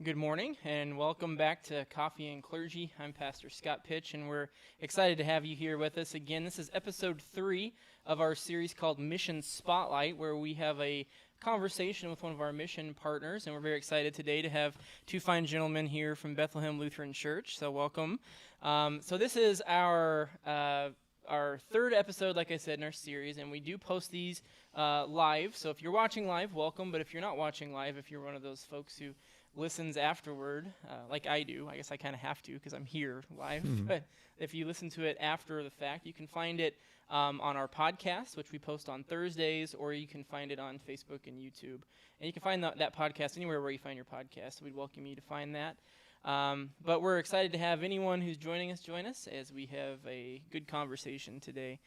Good morning, and welcome back to Coffee and Clergy. I'm Pastor Scott Pitch, and we're excited to have you here with us again. This is episode 3 of our series called Mission Spotlight, where we have a conversation with one of our mission partners, and we're very excited today to have two fine gentlemen here from Bethlehem Lutheran Church, so welcome. So this is our third episode, like I said, in our series, and we do post these live, so if you're watching live, welcome, but if you're not watching live, if you're one of those folks who listens afterward, like I do. I guess I kind of have to because I'm here live. But if you listen to it after the fact, you can find it on our podcast, which we post on Thursdays, or you can find it on Facebook and YouTube. And you can find that podcast anywhere where you find your podcast. So we'd welcome you to find that. But we're excited to have anyone who's joining us join us as we have a good conversation today.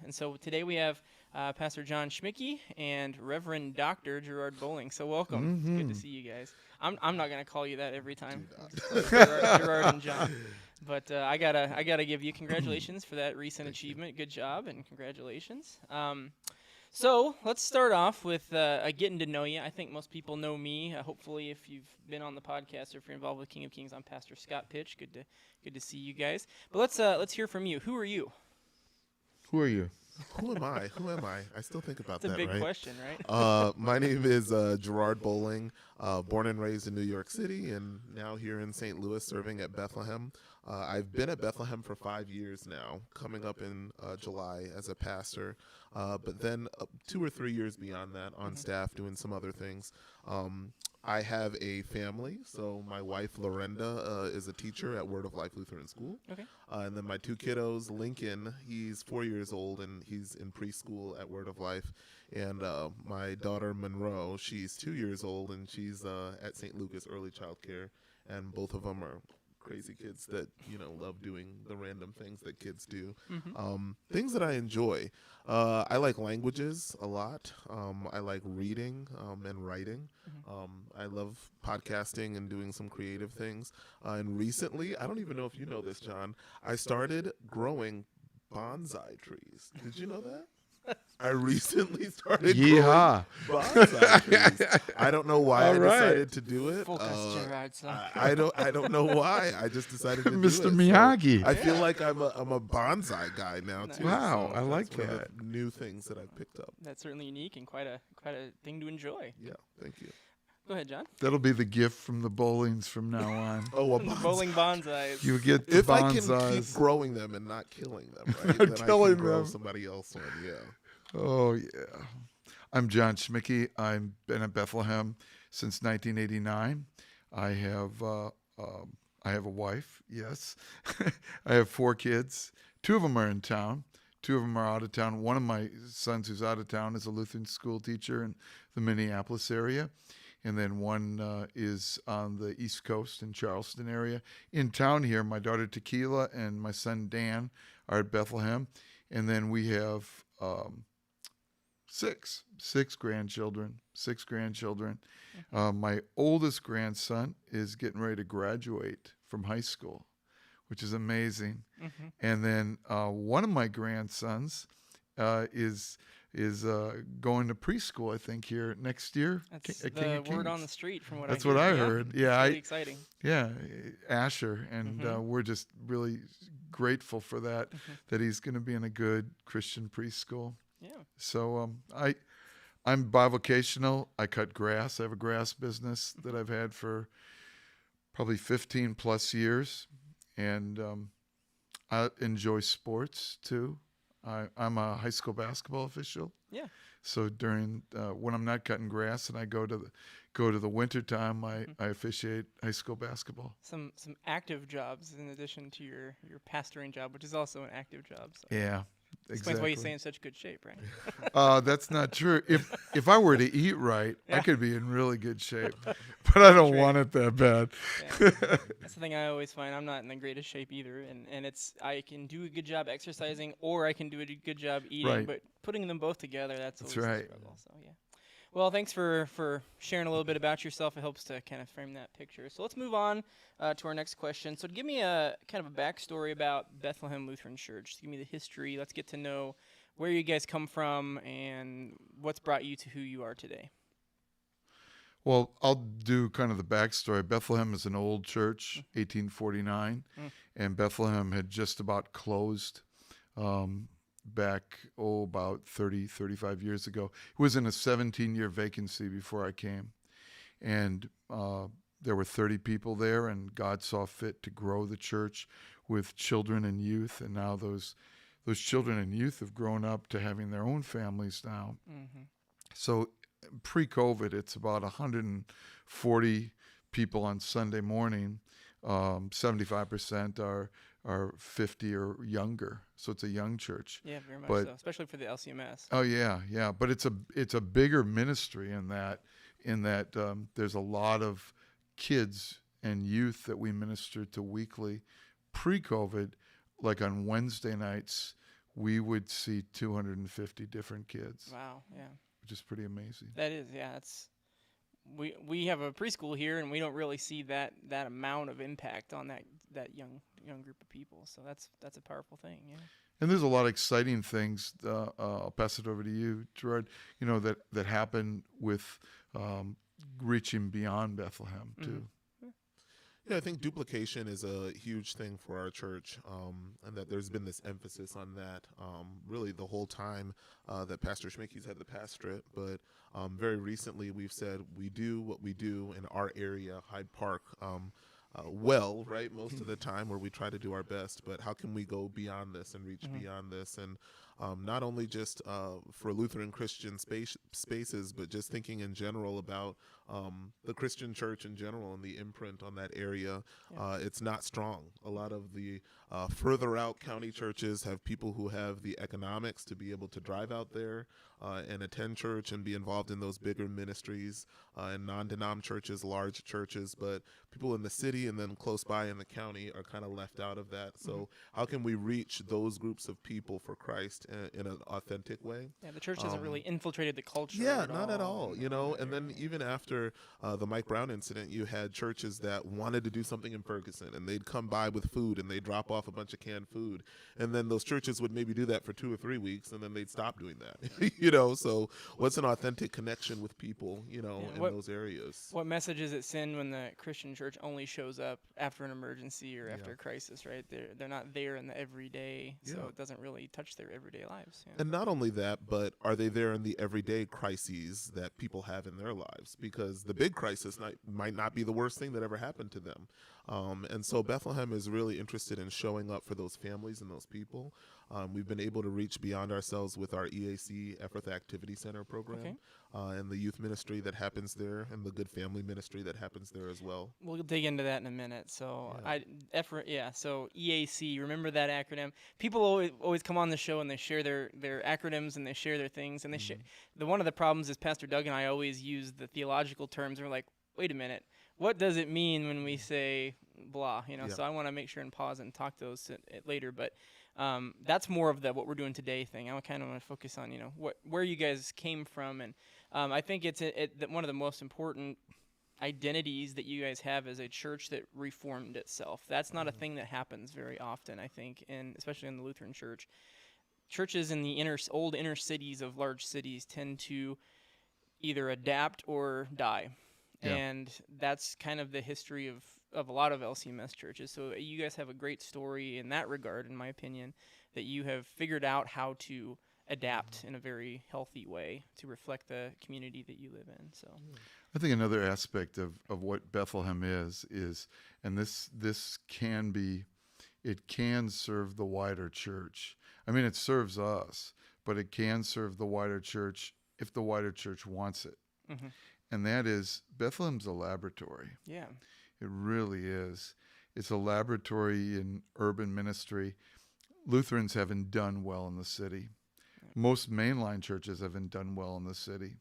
And so today we have Pastor John Schmidtke and Reverend Dr. Gerard Bolling. So welcome. It's good to see you guys. I'm not going to call you that every time. Gerard and John. But I gotta give you congratulations for that recent achievement. Good job and congratulations. So let's start off with getting to know you. I think most people know me. Hopefully, if you've been on the podcast or if you're involved with King of Kings, I'm Pastor Scott Pitch. Good to see you guys. But let's hear from you. Who are you? Who are you? Who am I? I still think about that, That's a big right? question, right? My name is Gerard Bolling, born and raised in New York City, and now here in St. Louis serving at Bethlehem. I've been at Bethlehem for 5 years now, coming up in July as a pastor, but then 2 or 3 years beyond that on staff doing some other things. I have a family, so my wife, Lorenda, is a teacher at Word of Life Lutheran School. Okay. And then my 2 kiddos, Lincoln, he's 4 years old, and he's in preschool at Word of Life. And my daughter, Monroe, she's 2 years old, and she's at St. Lucas Early Child Care. And both of them are crazy kids that, love doing the random things that kids do. Things that I enjoy. I like languages a lot. I like reading and writing. I love podcasting and doing some creative things. And recently, I don't even know if you know this, John, I started growing bonsai trees. Did you know that? I recently started growing bonsai trees. I don't know why I decided to do it. Focus, Gerard, son. I don't know why. I just decided to do it. Mr. Miyagi. So I feel like I'm a bonsai guy now too. Wow, so I like that's one of that. the new things that I've picked up. That's certainly unique and quite a thing to enjoy. Yeah, thank you. Go ahead, John. That'll be the gift from the Bollings from now on. Oh, a Bowling bonsais. You get the if I bonsais. can keep growing them and not killing them, right? Not then I killing can grow them. somebody else one. Yeah. Oh, yeah. I'm John Schmidtke. I've been at Bethlehem since 1989. I have a wife, yes. I have 4 kids. 2 of them are in town. 2 of them are out of town. One of my sons who's out of town is a Lutheran school teacher in the Minneapolis area. And then one is on the East Coast in Charleston area. In town here, my daughter Tequila and my son Dan are at Bethlehem. And then we have six grandchildren. My oldest grandson is getting ready to graduate from high school, which is amazing. And then one of my grandsons is going to preschool, I think, here next year. That's at King the of Kings. word on the street from what That's I hear. what I heard. Yeah, Really exciting. Yeah, Asher, and we're just really grateful for that, that he's going to be in a good Christian preschool. Yeah. So I'm bivocational. I cut grass. I have a grass business that I've had for probably 15 plus years, and I enjoy sports too. I'm a high school basketball official. Yeah. So during when I'm not cutting grass and I go to the winter time, I officiate high school basketball. Some active jobs in addition to your pastoring job, which is also an active job. So. Yeah. Explains why you Exactly. stay in such good shape, right? That's not true. If I were to eat right, Yeah. I could be in really good shape, but I don't True. want it that bad. Yeah. That's the thing I always find. I'm not in the greatest shape either, and I can do a good job exercising, or I can do a good job eating. Right. But putting them both together, that's always right. a struggle. So yeah. Well, thanks for sharing a little bit about yourself. It helps to kind of frame that picture. So let's move on to our next question. So give me a kind of a backstory about Bethlehem Lutheran Church. Just give me the history. Let's get to know where you guys come from and what's brought you to who you are today. Well, I'll do kind of the backstory. Bethlehem is an old church, 1849, and Bethlehem had just about closed back, about 30, 35 years ago. It was in a 17-year vacancy before I came. And there were 30 people there, and God saw fit to grow the church with children and youth. And now those children and youth have grown up to having their own families now. So pre-COVID, it's about 140 people on Sunday morning. 75% are 50 or younger, so it's a young church. Yeah, very much But so, especially for the LCMS. oh yeah, but it's a bigger ministry in that there's a lot of kids and youth that we minister to weekly. Pre-COVID, like on Wednesday nights, we would see 250 different kids. Wow, yeah. Which is pretty amazing. That is, yeah. We have a preschool here, and we don't really see that amount of impact on that young group of people. So that's a powerful thing, yeah. And there's a lot of exciting things. I'll pass it over to you, Gerard. That happen with reaching beyond Bethlehem too. Yeah, I think duplication is a huge thing for our church, and that there's been this emphasis on that really the whole time that Pastor Schmidtke's had the pastorate. But very recently we've said we do what we do in our area, Hyde Park, right, most of the time, where we try to do our best. But how can we go beyond this and reach beyond this? And not only just for Lutheran Christian spaces, but just thinking in general about the Christian church in general and the imprint on that area. It's not strong. A lot of the further out county churches have people who have the economics to be able to drive out there and attend church and be involved in those bigger ministries, and non-denom churches, large churches. But people in the city and then close by in the county are kind of left out of that. So how can we reach those groups of people for Christ in an authentic way? Yeah, the church hasn't really infiltrated the culture. Not at all. And then even after the Mike Brown incident, you had churches that wanted to do something in Ferguson, and they'd come by with food, and they'd drop off a bunch of canned food. And then those churches would maybe do that for 2 or 3 weeks, and then they'd stop doing that. So what's an authentic connection with people, in those areas? What message does it send when the Christian church only shows up after an emergency or after a crisis, right? They're not there in the everyday, so it doesn't really touch their everyday lives. Yeah. And not only that, but are they there in the everyday crises that people have in their lives? Because the big crisis might not be the worst thing that ever happened to them. And so Bethlehem is really interested in showing up for those families and those people. We've been able to reach beyond ourselves with our EAC Ephrata Activity Center program, and the youth ministry that happens there, and the Good Family ministry that happens there as well. We'll dig into that in a minute. So so EAC, remember that acronym? People always come on the show and they share their acronyms and they share their things, and they one of the problems is Pastor Doug and I always use the theological terms, and we're like, wait a minute, what does it mean when we say blah? So I want to make sure and pause and talk to those later, but that's more of what we're doing today thing. I kind of want to focus on where you guys came from, and I think it's one of the most important identities that you guys have as a church that reformed itself. That's not a thing that happens very often, I think, especially in the Lutheran Church. Churches in the old inner cities of large cities tend to either adapt or die. Yeah. And that's kind of the history of a lot of LCMS churches. So you guys have a great story in that regard, in my opinion, that you have figured out how to adapt in a very healthy way to reflect the community that you live in. So I think another aspect of what Bethlehem is, and this can serve the wider church. I mean, it serves us, but it can serve the wider church if the wider church wants it. Mm-hmm. And that is, Bethlehem's a laboratory. Yeah. It really is. It's a laboratory in urban ministry. Lutherans haven't done well in the city. Most mainline churches haven't done well in the city.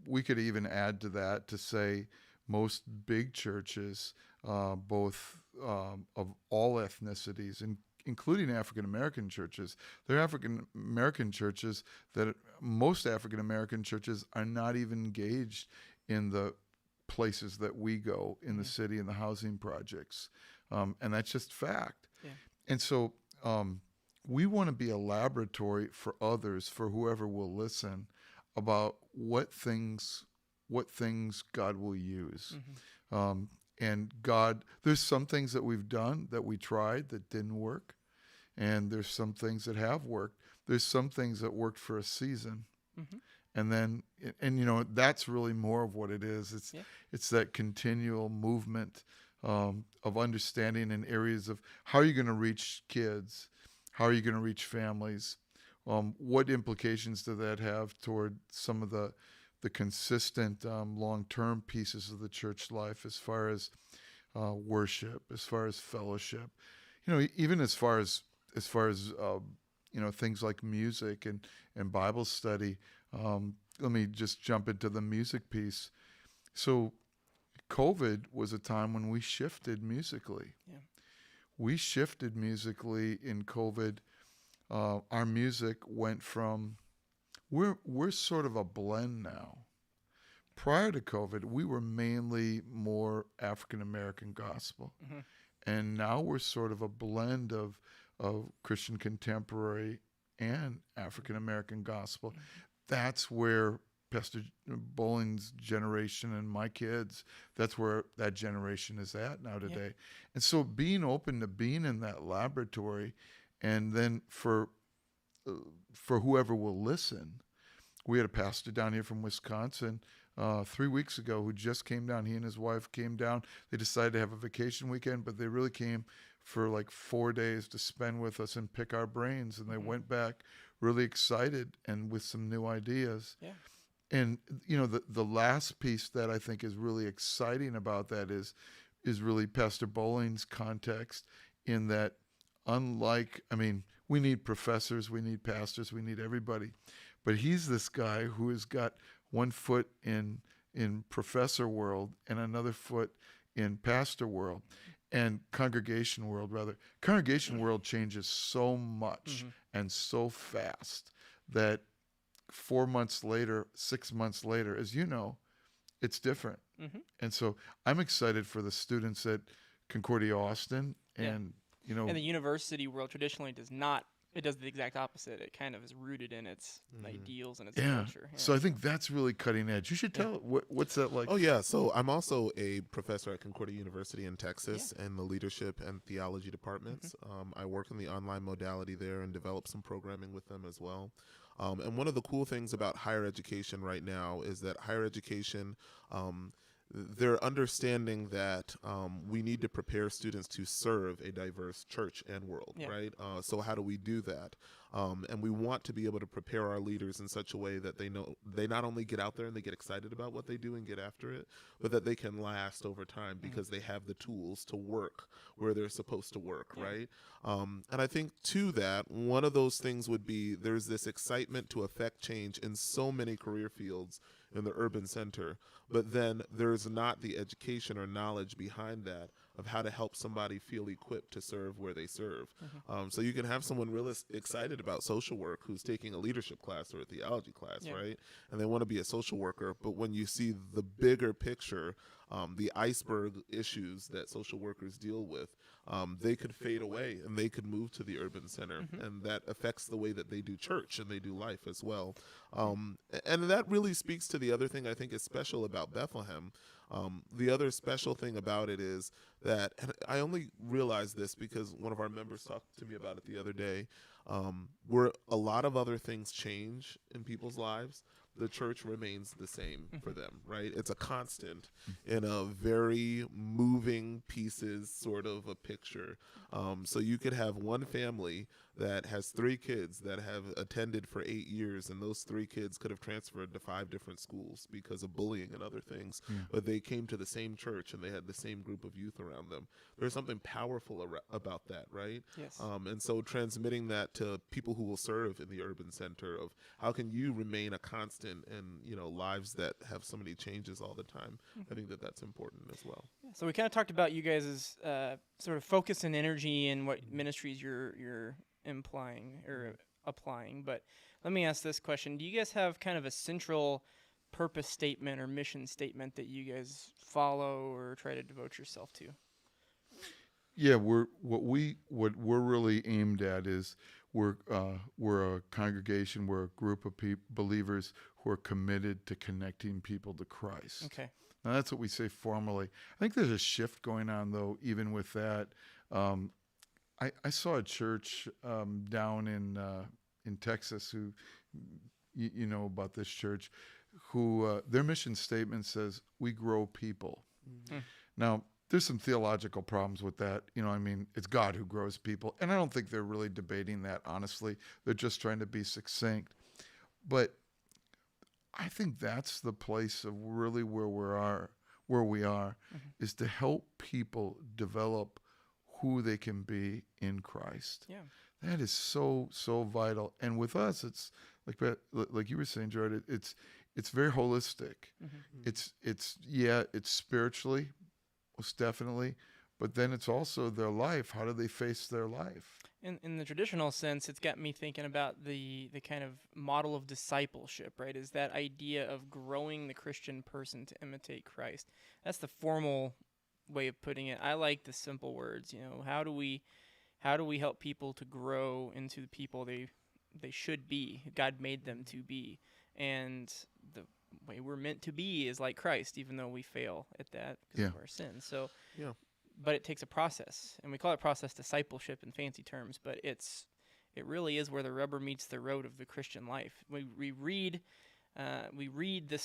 We could even add to that to say most big churches, both of all ethnicities, including African-American churches, they're African-American churches that most African-American churches are not even engaged in the places that we go in the city and the housing projects. And that's just fact. Yeah. And so we want to be a laboratory for others, for whoever will listen, about what things what things God will use. And God, there's some things that we've done that we tried that didn't work, and there's some things that have worked. There's some things that worked for a season, and then, and that's really more of what it is. It's that continual movement of understanding in areas of how are you going to reach kids, how are you going to reach families, what implications does that have toward some of the consistent long-term pieces of the church life, as far as worship, as far as fellowship, even as far as things like music and Bible study. Let me just jump into the music piece. So COVID was a time when we shifted musically. Yeah. We shifted musically in COVID. Our music went from, we're sort of a blend now. Prior to COVID, we were mainly more African-American gospel. And now we're sort of a blend of Christian contemporary and African-American gospel. That's where Pastor Bolling's generation and my kids, that's where that generation is at now today. Yeah. And so being open to being in that laboratory, and then for whoever will listen, we had a pastor down here from Wisconsin 3 weeks ago who just came down. He and his wife came down. They decided to have a vacation weekend, but they really came for like 4 days to spend with us and pick our brains. And they went back really excited and with some new ideas. Yeah. And, the last piece that I think is really exciting about that is really Pastor Bolling's context, in that we need professors, we need pastors, we need everybody. But he's this guy who has got one foot in professor world and another foot in pastor world, and congregation world, rather. Congregation world changes so much and so fast that 4 months later, 6 months later, as you know, it's different. And so I'm excited for the students at Concordia Austin, and and the university world traditionally does not. It does the exact opposite. It kind of is rooted in its ideals and its culture. Yeah. So I think that's really cutting edge. You should tell what's that like? Oh, yeah. So I'm also a professor at Concordia University in Texas in the leadership and theology departments. I work in the online modality there and develop some programming with them as well. And one of the cool things about higher education right now is that higher education, they're understanding that we need to prepare students to serve a diverse church and world, right? So how do we do that? And we want to be able to prepare our leaders in such a way that they know they not only get out there and they get excited about what they do and get after it, but that they can last over time because they have the tools to work where they're supposed to work, right? And I think to that, one of those things would be there's this excitement to affect change in so many career fields in the urban center, but then there's not the education or knowledge behind that of how to help somebody feel equipped to serve where they serve. So you can have someone really excited about social work who's taking a leadership class or a theology class, right? And they want to be a social worker, but when you see the bigger picture, the iceberg issues that social workers deal with, they could fade away and they could move to the urban center, and that affects the way that they do church and they do life as well. And that really speaks to the other thing I think is special about Bethlehem. The other special thing about it is that, and I only realized this because one of our members talked to me about it the other day, where a lot of other things change in people's lives, the church remains the same for them, right? It's a constant in a very moving pieces sort of a picture. So you could have one family that has 3 kids that have attended for 8 years, and those 3 kids could have transferred to 5 different schools because of bullying and other things, but they came to the same church and they had the same group of youth around them. There's something powerful about that, right? Yes. And so transmitting that to people who will serve in the urban center of how can you remain a constant in lives that have so many changes all the time. I think that that's important as well. Yeah, so we kind of talked about you guys' sort of focus and energy and what ministries you're implying or applying, but let me ask this question. Do you guys have kind of a central purpose statement or mission statement that you guys follow or try to devote yourself to? Yeah, what we're really aimed at is we're a congregation, we're a group of believers who are committed to connecting people to Christ. Okay. Now that's what we say formally. I think there's a shift going on, though, even with that. I saw a church down in Texas who, you know about this church, who their mission statement says, "We grow people." Mm-hmm. Now, there's some theological problems with that. You know, I mean, it's God who grows people. And I don't think they're really debating that, honestly. They're just trying to be succinct. But I think that's the place of really where we are, is to help people develop who they can be in Christ. Yeah. That is so, so vital. And with us, it's like you were saying, Gerard, it's very holistic. Mm-hmm. It's spiritually, most definitely, but then it's also their life. How do they face their life? In the traditional sense, it's got me thinking about the kind of model of discipleship, right? Is that idea of growing the Christian person to imitate Christ. That's the formal way of putting it. I like the simple words, how do we help people to grow into the people they should be, God made them to be. And the way we're meant to be is like Christ, even though we fail at that because of our sins. So but it takes a process, and we call it process discipleship in fancy terms, but it really is where the rubber meets the road of the Christian life. We read the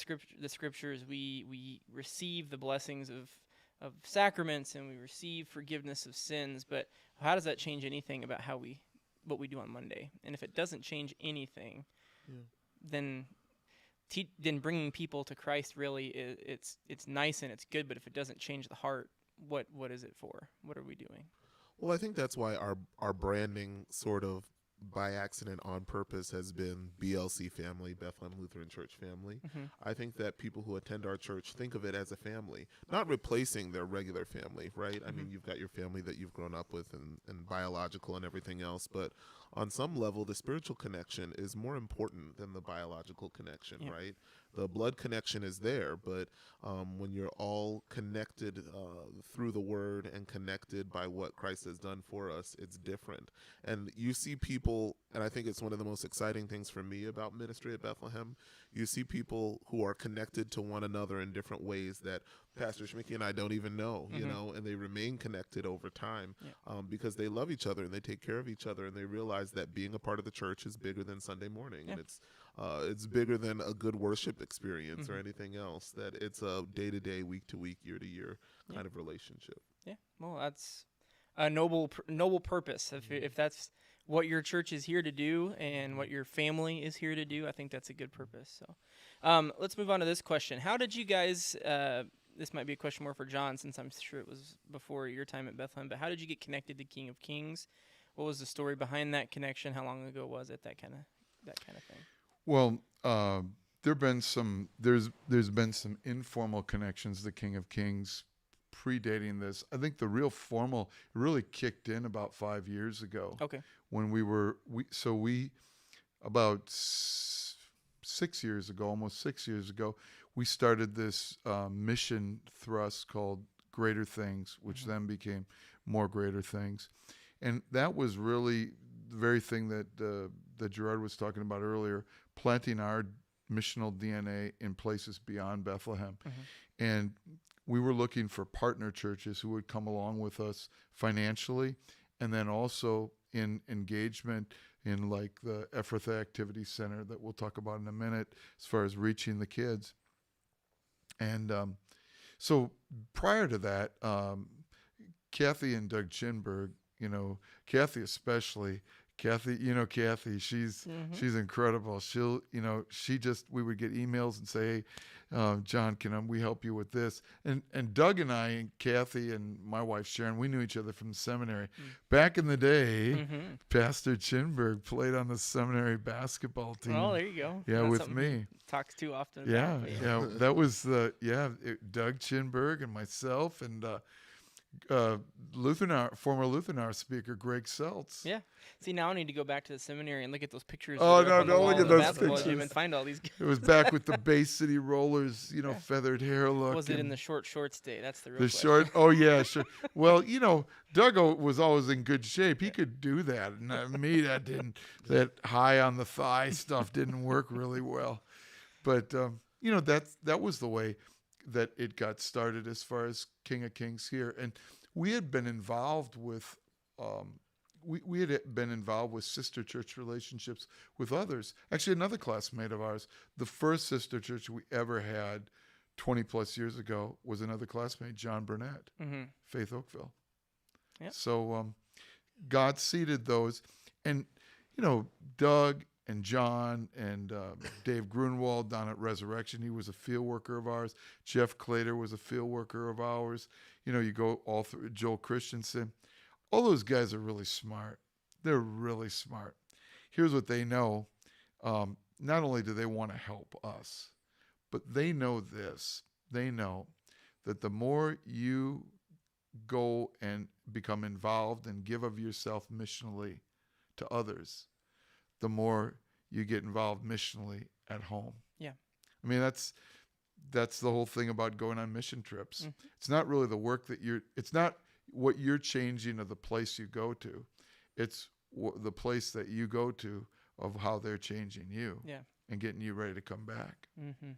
scriptures, we receive the blessings of sacraments, and we receive forgiveness of sins, but how does that change anything about what we do on Monday? And if it doesn't change anything, then bringing people to Christ really it's nice and it's good, but if it doesn't change the heart, what is it for? What are we doing? Well, I think that's why our branding sort of by accident on purpose has been BLC family, Bethlehem Lutheran Church family. Mm-hmm. I think that people who attend our church think of it as a family, not replacing their regular family, right? I mean, you've got your family that you've grown up with and biological and everything else, but on some level, the spiritual connection is more important than the biological connection, right? The blood connection is there, but when you're all connected through the word and connected by what Christ has done for us, it's different. And you see people, and I think it's one of the most exciting things for me about ministry at Bethlehem, you see people who are connected to one another in different ways that Pastor Schmidtke and I don't even know, and they remain connected over time because they love each other and they take care of each other, and they realize that being a part of the church is bigger than Sunday morning, and it's bigger than a good worship experience or anything else, that it's a day-to-day, week-to-week, year-to-year kind of relationship. Yeah, well, that's a noble purpose. If that's what your church is here to do and what your family is here to do, I think that's a good purpose. So let's move on to this question. How did you guys, this might be a question more for John, since I'm sure it was before your time at Bethlehem, but how did you get connected to King of Kings? What was the story behind that connection? How long ago was it? That kind of thing. Well, there's been some informal connections to King of Kings predating this. I think the real formal really kicked in about 5 years ago. Okay. When we about 6 years ago, almost 6 years ago, we started this mission thrust called Greater Things, which then became More Greater Things. And that was really the very thing that Gerard was talking about earlier, planting our missional DNA in places beyond Bethlehem. And we were looking for partner churches who would come along with us financially, and then also in engagement in like the Ephrathah Activity Center that we'll talk about in a minute as far as reaching the kids. And so prior to that, Kathy and Doug Chinberg, Kathy especially, Kathy, she's incredible. We would get emails and say, hey, John, can we help you with this? And Doug and I, and Kathy and my wife Sharon, we knew each other from the seminary. Back in the day, Pastor Chinberg played on the seminary basketball team. Oh, there you go. Yeah, Not with me. Talks too often. Yeah, that was Doug Chinberg and myself, and former Lutheran hour speaker Greg Seltz. Yeah. See, now I need to go back to the seminary and look at those pictures. Oh, that are up no, on the don't wall look in at the those basketball gym pictures. and find all these guys. It was back with the Bay City Rollers, Yeah. feathered hair look. Was it in and the short shorts day? That's the real the question. short? Oh yeah, sure. Well, Doug was always in good shape. He could do that, and me, that high on the thigh stuff didn't work really well. But that was the way that it got started as far as King of Kings here, and we had been involved with. We had been involved with sister church relationships with others. Actually, another classmate of ours, the first sister church we ever had 20 plus years ago was another classmate, John Burnett, Faith Oakville. Yep. So God seeded those. And, Doug and John and Dave Grunwald down at Resurrection, he was a field worker of ours. Jeff Clater was a field worker of ours. You go all through Joel Christensen. All those guys are really smart. They're really smart. Here's what they know. Not only do they want to help us, but they know this. They know that the more you go and become involved and give of yourself missionally to others, the more you get involved missionally at home. Yeah. I mean, that's the whole thing about going on mission trips. Mm-hmm. It's not really the work it's not what you're changing of the place you go to. It's the place that you go to of how they're changing you and getting you ready to come back. Mm-hmm.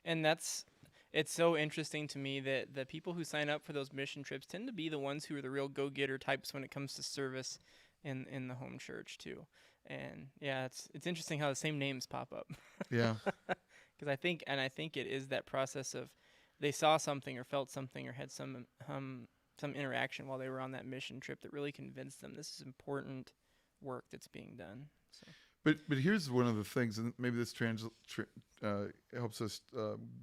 And it's so interesting to me that the people who sign up for those mission trips tend to be the ones who are the real go-getter types when it comes to service in the home church too. And yeah, it's interesting how the same names pop up. Yeah. Because I think it is that process of they saw something or felt something or had some interaction while they were on that mission trip that really convinced them this is important work that's being done. So. But here's one of the things, and maybe this helps us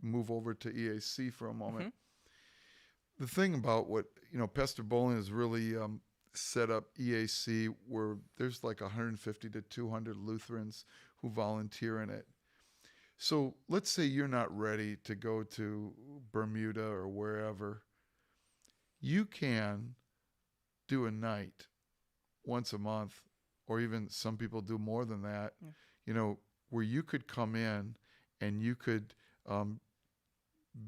move over to EAC for a moment. Mm-hmm. The thing about what Pastor Bolling has really set up EAC, where there's like 150 to 200 Lutherans who volunteer in it. So let's say you're not ready to go to Bermuda or wherever. You can do a night once a month, or even some people do more than that, where you could come in and you could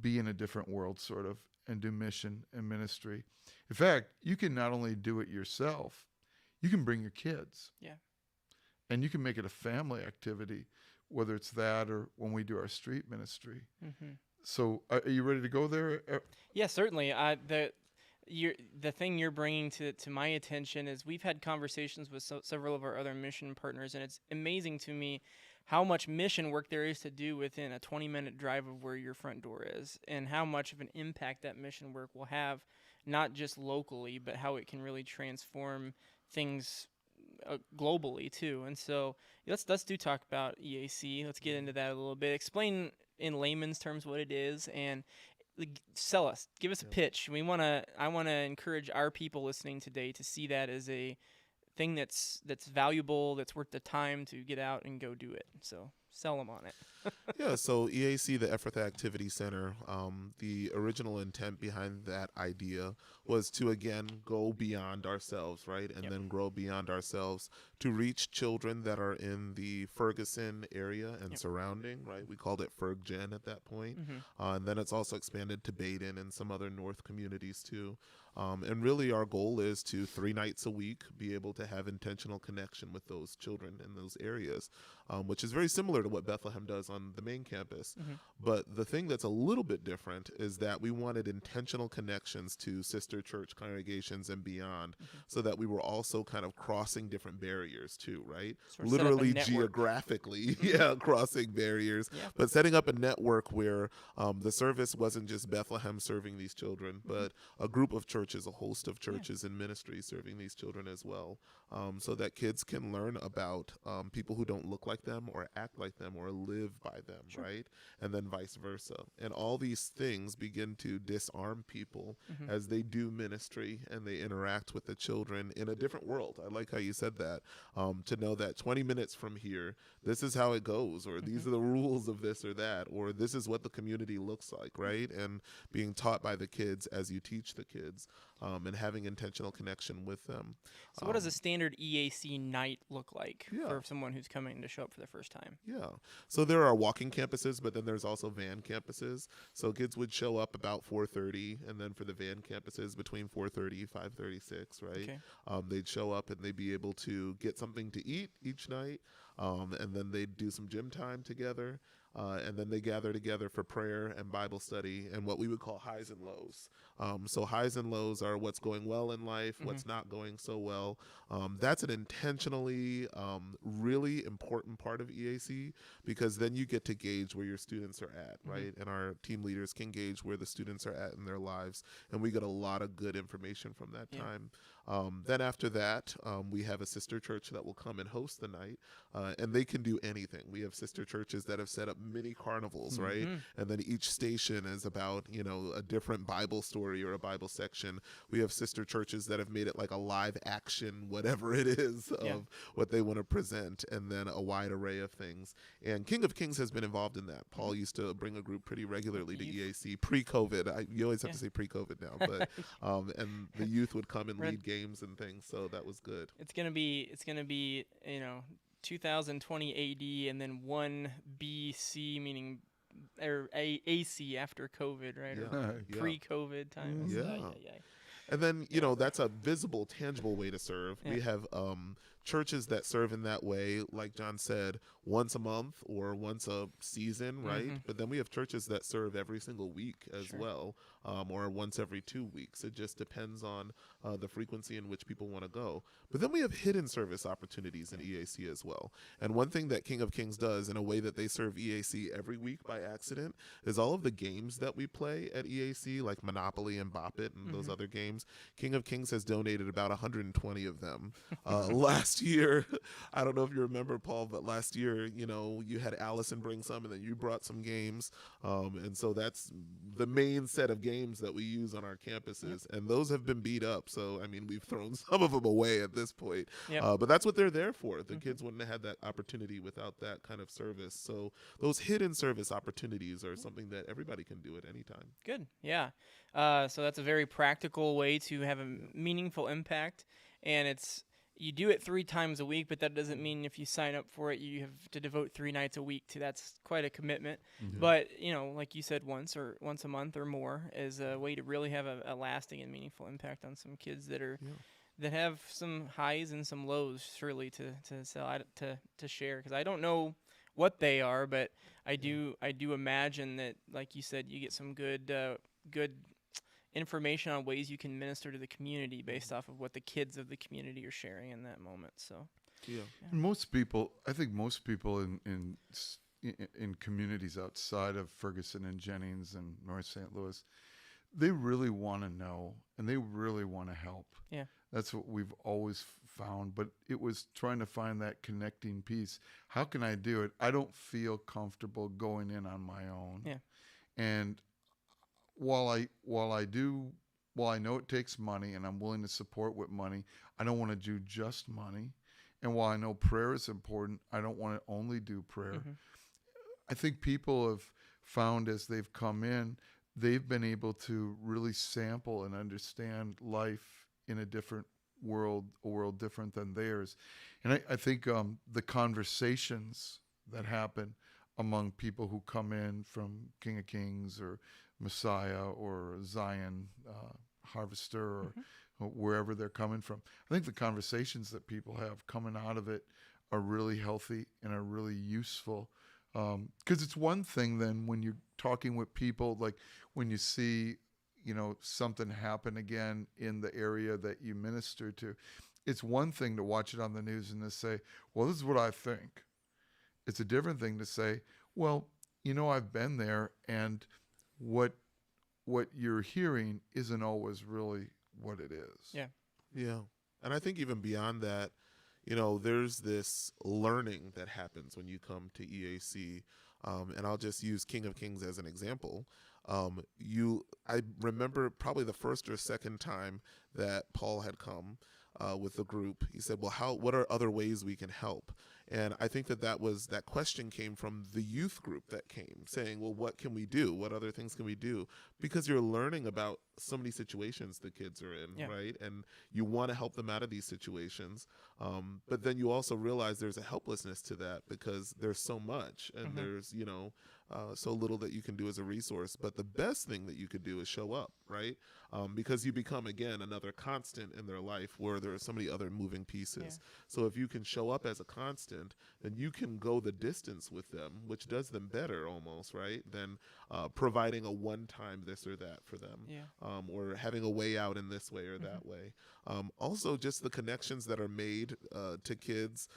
be in a different world sort of and do mission and ministry. In fact, you can not only do it yourself, you can bring your kids. Yeah. And you can make it a family activity, whether it's that or when we do our street ministry. Mm-hmm. So are you ready to go there? Yeah, certainly. The thing you're bringing to my attention is we've had conversations with several of our other mission partners, and it's amazing to me how much mission work there is to do within a 20-minute drive of where your front door is, and how much of an impact that mission work will have, not just locally, but how it can really transform things globally too. And so let's talk about EAC. Let's get into that a little bit. Explain in layman's terms what it is, and give us a pitch. I want to encourage our people listening today to see that as a thing that's valuable, that's worth the time to get out and go do it. So sell them on it. Yeah, so EAC, the Ephrathah Activity Center, the original intent behind that idea was to, again, go beyond ourselves, right? And then grow beyond ourselves to reach children that are in the Ferguson area and surrounding, right? We called it FergGen at that point. Mm-hmm. And then it's also expanded to Baden and some other North communities too. And really our goal is to 3 nights a week be able to have intentional connection with those children in those areas, which is very similar to what Bethlehem does on the main campus. Mm-hmm. But the thing that's a little bit different is that we wanted intentional connections to sister church congregations and beyond, so that we were also kind of crossing different barriers too, right? Sort of literally geographically, crossing barriers, but setting up a network where the service wasn't just Bethlehem serving these children, but a group of churches, a host of churches and ministries serving these children as well, so that kids can learn about people who don't look like them or act like them or live by them, right? And then vice versa. And all these things begin to disarm people as they do ministry and they interact with the children in a different world. I like how you said that, to know that 20 minutes from here, this is how it goes, or these are the rules of this or that, or this is what the community looks like, right? And being taught by the kids as you teach the kids. and having intentional connection with them. So what does a standard EAC night look like Yeah. for someone who's coming to show up for the first time? Yeah. So there are walking campuses, but then there's also van campuses. So kids would show up about 4:30, and then for the van campuses between 4:30, 5:36, right? Okay. They'd show up and they'd be able to get something to eat each night, and then they'd do some gym time together. And then they gather together for prayer and Bible study and what we would call highs and lows. So highs and lows are what's going well in life, what's not going so well. That's an intentionally really important part of EAC, because then you get to gauge where your students are at, right? And our team leaders can gauge where the students are at in their lives. And we get a lot of good information from that time. Then after that, we have a sister church that will come and host the night, and they can do anything. We have sister churches that have set up mini carnivals, right? And then each station is about, a different Bible story or a Bible section. We have sister churches that have made it like a live action, whatever it is, of what they want to present, and then a wide array of things. And King of Kings has been involved in that. Paul used to bring a group pretty regularly to EAC pre-COVID. You always have to say pre-COVID now, but and the youth would come and lead games and things, so that was good. It's gonna be 2020 AD and then 1 BC, meaning AC after COVID, right? Or pre-COVID times. And then, that's a visible, tangible way to serve. We have churches that serve in that way, like John said, once a month or once a season, right? But then we have churches that serve every single week as well, or once every 2 weeks. It just depends on the frequency in which people want to go. But then we have hidden service opportunities in EAC as well. And one thing that King of Kings does in a way that they serve EAC every week by accident is all of the games that we play at EAC, like Monopoly and Bop It and those other games. King of Kings has donated about 120 of them. Last year, I don't know if you remember, Paul, but last year, you had Allison bring some, and then you brought some games. And so that's the main set of games that we use on our campuses. And those have been beat up. So, we've thrown some of them away at this point. But that's what they're there for. The kids wouldn't have had that opportunity without that kind of service. So those hidden service opportunities are something that everybody can do at any time. Good. Yeah. So that's a very practical way to have a meaningful impact. And you do it 3 times a week, but that doesn't mean if you sign up for it, you have to devote 3 nights a week to. That's quite a commitment. But, like you said, once a month or more is a way to really have a lasting and meaningful impact on some kids that have some highs and some lows, surely, to share. Because I don't know what they are, but I do imagine that, like you said, you get some good information on ways you can minister to the community based off of what the kids of the community are sharing in that moment. So, Most people in communities outside of Ferguson and Jennings and North St. Louis, they really want to know and they really want to help. Yeah. That's what we've always found, but it was trying to find that connecting piece. How can I do it? I don't feel comfortable going in on my own. Yeah. And while I know it takes money and I'm willing to support with money, I don't want to do just money. And while I know prayer is important, I don't want to only do prayer. I think people have found as they've come in, they've been able to really sample and understand life in a different world, a world different than theirs. And I think the conversations that happen among people who come in from King of Kings or Messiah or Zion Harvester or wherever they're coming from, I think the conversations that people have coming out of it are really healthy and are really useful. Because it's one thing then when you're talking with people, like when you see, something happen again in the area that you minister to, it's one thing to watch it on the news and to say, well, this is what I think. It's a different thing to say, well, I've been there, and what you're hearing isn't always really what it is. Yeah. And I think even beyond that, there's this learning that happens when you come to EAC. And I'll just use King of Kings as an example. I remember probably the first or second time that Paul had come, with the group. He said, well, what are other ways we can help? And I think that question came from the youth group that came saying, well, what can we do? What other things can we do? Because you're learning about so many situations the kids are in, right? And you want to help them out of these situations. But then you also realize there's a helplessness to that because there's so much and there's, so little that you can do as a resource. But the best thing that you could do is show up, right? Because you become, again, another constant in their life where there are so many other moving pieces. So if you can show up as a constant, then you can go the distance with them, which does them better almost, right? Than providing a one-time this or that for them, or having a way out in this way or that way. Also, just the connections that are made to kids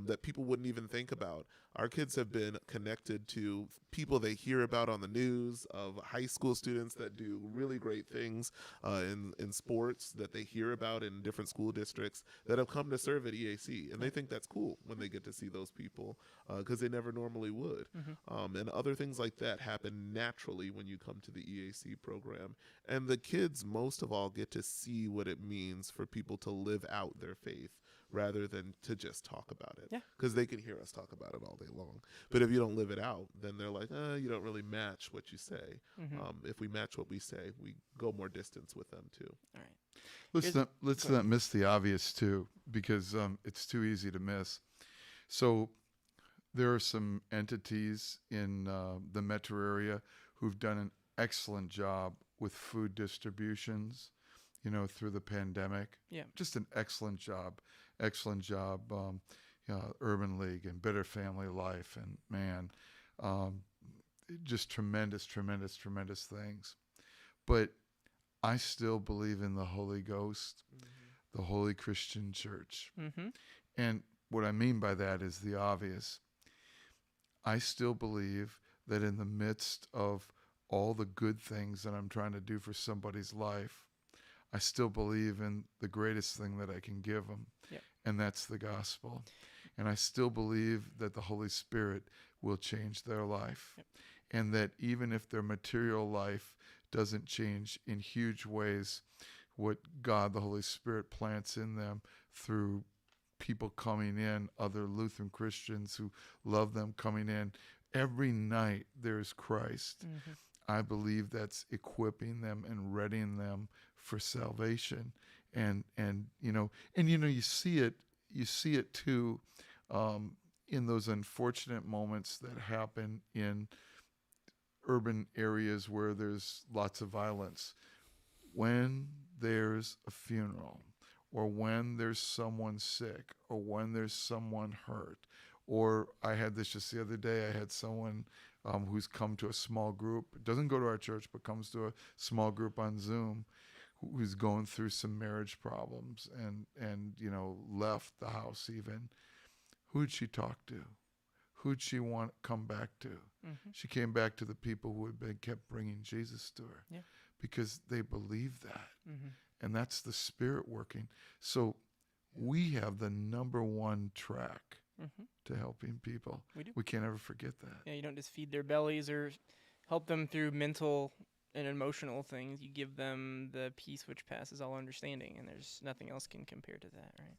that people wouldn't even think about. Our kids have been connected to people they hear about on the news, of high school students that do really great things in sports that they hear about in different school districts that have come to serve at EAC. And they think that's cool when they get to see those people because they never normally would. And other things like that happen naturally when you come to the EAC program. And the kids, most of all, get to see what it means for people to live out their faith rather than to just talk about it. Because they can hear us talk about it all day long. But if you don't live it out, then they're like, you don't really match what you say. If we match what we say, we go more distance with them too. All right. Let's not miss the obvious too, because it's too easy to miss. So there are some entities in the metro area who've done an excellent job with food distributions, through the pandemic. Just an excellent job. Urban League and Better Family Life, and man, just tremendous things. But I still believe in the Holy Ghost, the Holy Christian Church. And what I mean by that is the obvious. I still believe that in the midst of all the good things that I'm trying to do for somebody's life, I still believe in the greatest thing that I can give them, and that's the gospel. And I still believe that the Holy Spirit will change their life, and that even if their material life doesn't change in huge ways, what God, the Holy Spirit, plants in them through people coming in, other Lutheran Christians who love them coming in, every night there's Christ. I believe that's equipping them and readying them for salvation, and you see it too in those unfortunate moments that happen in urban areas where there's lots of violence. When there's a funeral, or when there's someone sick, or when there's someone hurt, or I had this just the other day. I had someone who's come to a small group, doesn't go to our church, but comes to a small group on Zoom, who's going through some marriage problems and left the house even. Who'd she talk to? Who'd she want to come back to? She came back to the people who had been kept bringing Jesus to her because they believe that. And that's the Spirit working. So we have the number one track to helping people. We can't ever forget that. Yeah, you don't just feed their bellies or help them through mental and emotional things. You give them the peace which passes all understanding, and there's nothing else can compare to that, right?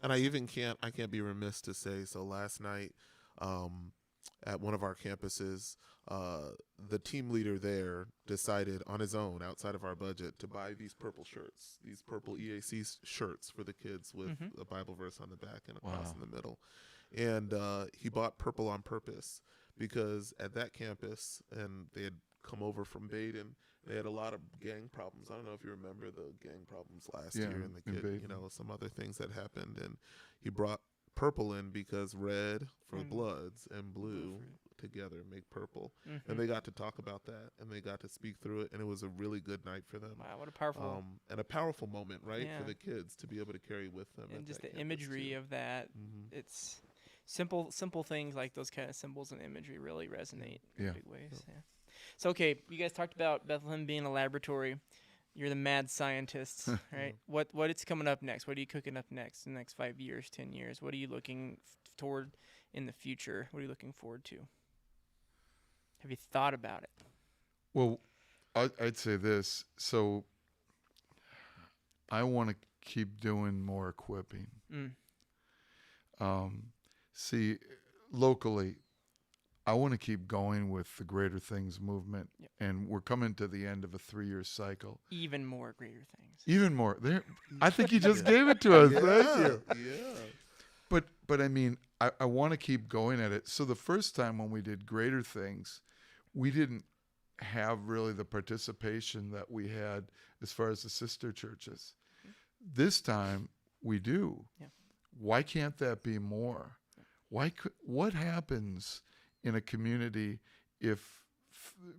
And I can't be remiss to say, so last night at one of our campuses, the team leader there decided on his own, outside of our budget, to buy these purple shirts, these purple EAC shirts for the kids with a Bible verse on the back and a cross in the middle. And he bought purple on purpose because at that campus, and they had come over from Baden, they had a lot of gang problems. I don't know if you remember the gang problems last year and the kid, some other things that happened. And he brought purple in because red for bloods and blue together make purple. And they got to talk about that, and they got to speak through it, and it was a really good night for them. Wow, what a powerful and a powerful moment, right, for the kids to be able to carry with them. And just the imagery of that. It's simple things like those kind of symbols and imagery really resonate in big ways. So, okay, you guys talked about Bethlehem being a laboratory. You're the mad scientists, right? What's coming up next? What are you cooking up next in the next 5 years, 10 years? What are you looking toward in the future? What are you looking forward to? Have you thought about it? Well, I'd say this. So I want to keep doing more equipping. Mm. See, locally, I want to keep going with the Greater Things movement, Yep. and we're coming to the end of a 3-year cycle. Even more greater things. Even more. There, I think you just gave it to us. Thank you. Yeah. But I mean, I want to keep going at it. So the first time when we did Greater Things, we didn't have really the participation that we had as far as the sister churches. This time we do. Yeah. Why can't that be more? What happens in a community if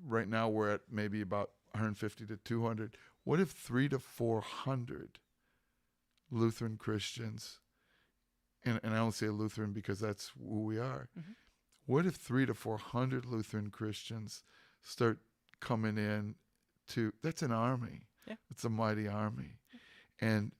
right now we're at maybe about 150 to 200? What if 300 to 400 Lutheran Christians, and I don't say Lutheran because that's who we are. Mm-hmm. What if 300 to 400 Lutheran Christians start coming in to, that's an army. Yeah. It's a mighty army. And,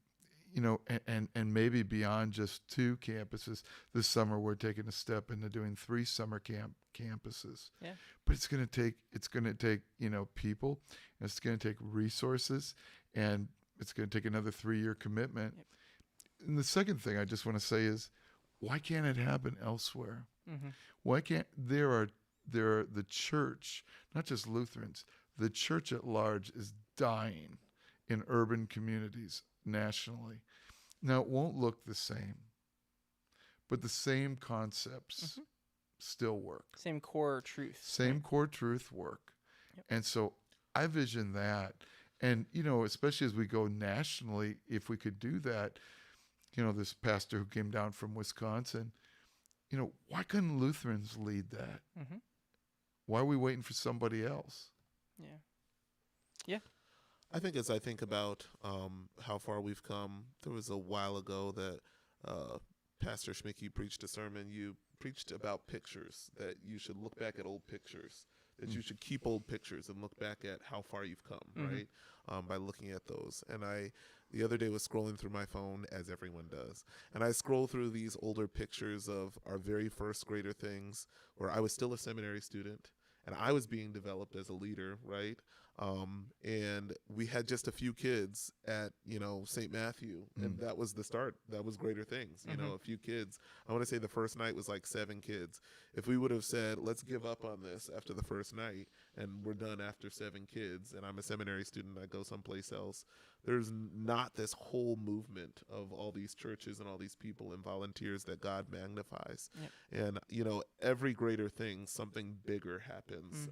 you know, and maybe beyond just 2 campuses. This summer we're taking a step into doing 3 summer campuses. Yeah. But it's going to take, you know, people, and it's going to take resources, and it's going to take another 3-year commitment. Yep. And the second thing I just want to say is, why can't it happen elsewhere? Mm-hmm. Why can't there are the church, not just Lutherans, the church at large is dying in urban communities nationally. Now it won't look the same, but the same concepts still work. Same core truth. Same core truth work. Yep. And so I vision that. And, you know, especially as we go nationally, if we could do that, you know, this pastor who came down from Wisconsin, you know, why couldn't Lutherans lead that? Mm-hmm. Why are we waiting for somebody else? Yeah. Yeah. I think as I think about how far we've come, there was a while ago that Pastor Schmidtke preached a sermon. You preached about pictures, that you should look back at old pictures, that you should keep old pictures and look back at how far you've come, right, by looking at those. And the other day was scrolling through my phone, as everyone does, and I scroll through these older pictures of our very first Greater Things, where I was still a seminary student, and I was being developed as a leader, right? And we had just a few kids at, you know, St. Matthew, and that was the start. That was Greater Things, you know, a few kids. I want to say the first night was like 7 kids. If we would have said, let's give up on this after the first night, and we're done after 7 kids, and I'm a seminary student, I go someplace else, there's not this whole movement of all these churches and all these people and volunteers that God magnifies. Yep. And, you know, every Greater Thing, something bigger happens.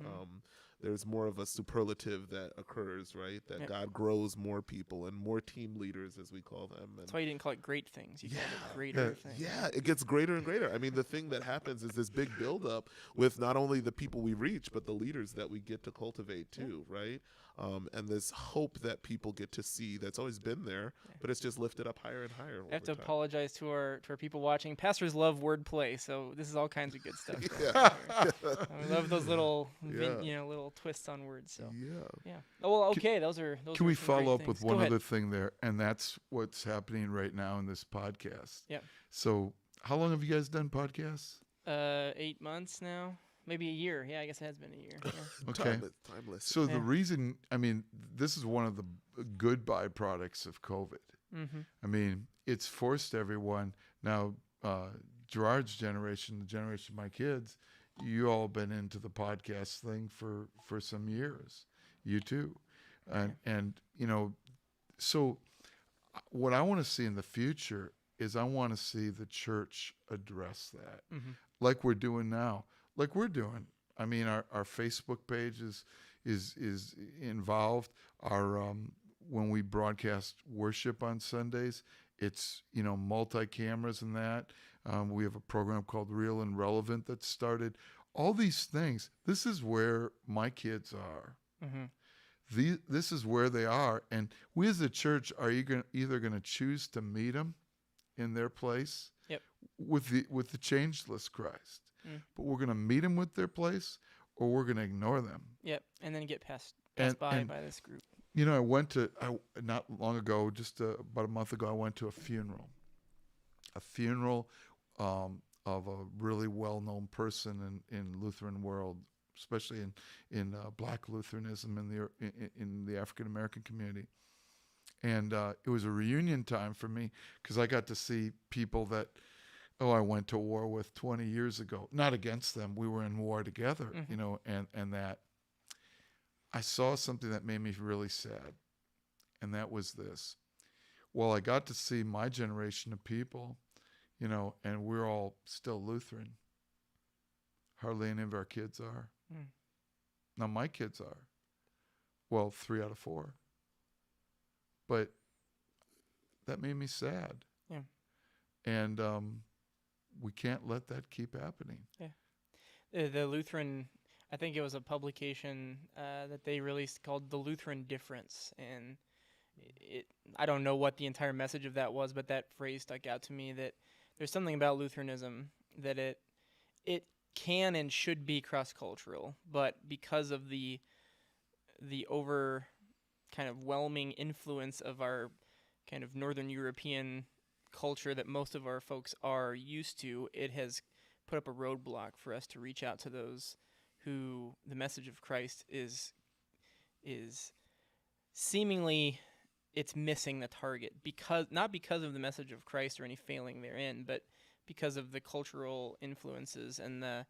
There's more of a superlative that occurs, right? That Yep. God grows more people and more team leaders, as we call them. And That's why you didn't call it great things. You called it greater things. yeah, it gets greater and greater. I mean, the thing that happens is this big buildup with not only the people we reach, but the leaders that we get to cultivate too, right? And this hope that people get to see that's always been there, but it's just lifted up higher and higher. I have to over time. apologize to our people watching. Pastors love wordplay, so this is all kinds of good stuff. Yeah. I love those little, Yeah. you know, little twists on words. So Yeah. Oh, well, okay. Those are. Can were we some great follow up things. with Go one ahead. other thing there? And that's what's happening right now in this podcast. Yep. So how long have you guys done podcasts? 8 months now, maybe a year. Yeah, I guess it has been a year. Yeah. Okay. Timeless. So the Yeah. reason, I mean, this is one of the good byproducts of COVID. Mm-hmm. I mean, it's forced everyone. Now, Gerard's generation, the generation of my kids, you all been into the podcast thing for some years. You too. And you know, so what I want to see in the future is I want to see the church address that, like we're doing now, like we're doing. I mean, our Facebook page is involved. Our when we broadcast worship on Sundays, it's, you know, multi-cameras and that. We have a program called Real and Relevant that started. All these things. This is where my kids are. This is where they are, and we as a church are either going to choose to meet them in their place, Yep. with the changeless Christ, but we're going to meet them with their place, or we're going to ignore them. Yep. And then get passed And- by and- this group. You know, not long ago, just about a month ago, I went to a funeral of a really well-known person in Lutheran world, especially in Black Lutheranism in the African American community. And it was a reunion time for me because I got to see people that, I went to war with 20 years ago. Not against them. We were in war together, and that I saw something that made me really sad. And that was this. Well, I got to see my generation of people, and we're all still Lutheran. Hardly any of our kids are. Mm. Now, my kids are. Well, 3 out of 4. But that made me sad. Yeah. And we can't let that keep happening. Yeah. The Lutheran, I think it was a publication that they released called The Lutheran Difference. And I don't know what the entire message of that was, but that phrase stuck out to me, that there's something about Lutheranism that it can and should be cross-cultural, but because of the over kind of whelming influence of our kind of Northern European culture that most of our folks are used to, it has put up a roadblock for us to reach out to those who the message of Christ is seemingly it's missing the target, not because of the message of Christ or any failing therein, but because of the cultural influences and the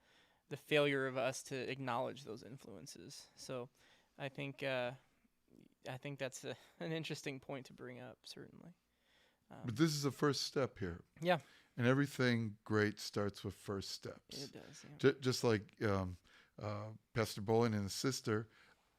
failure of us to acknowledge those influences. So I think that's an interesting point to bring up, certainly. But this is the first step here. Yeah. And everything great starts with first steps. It does, yeah. Just like Pastor Bolling and his sister,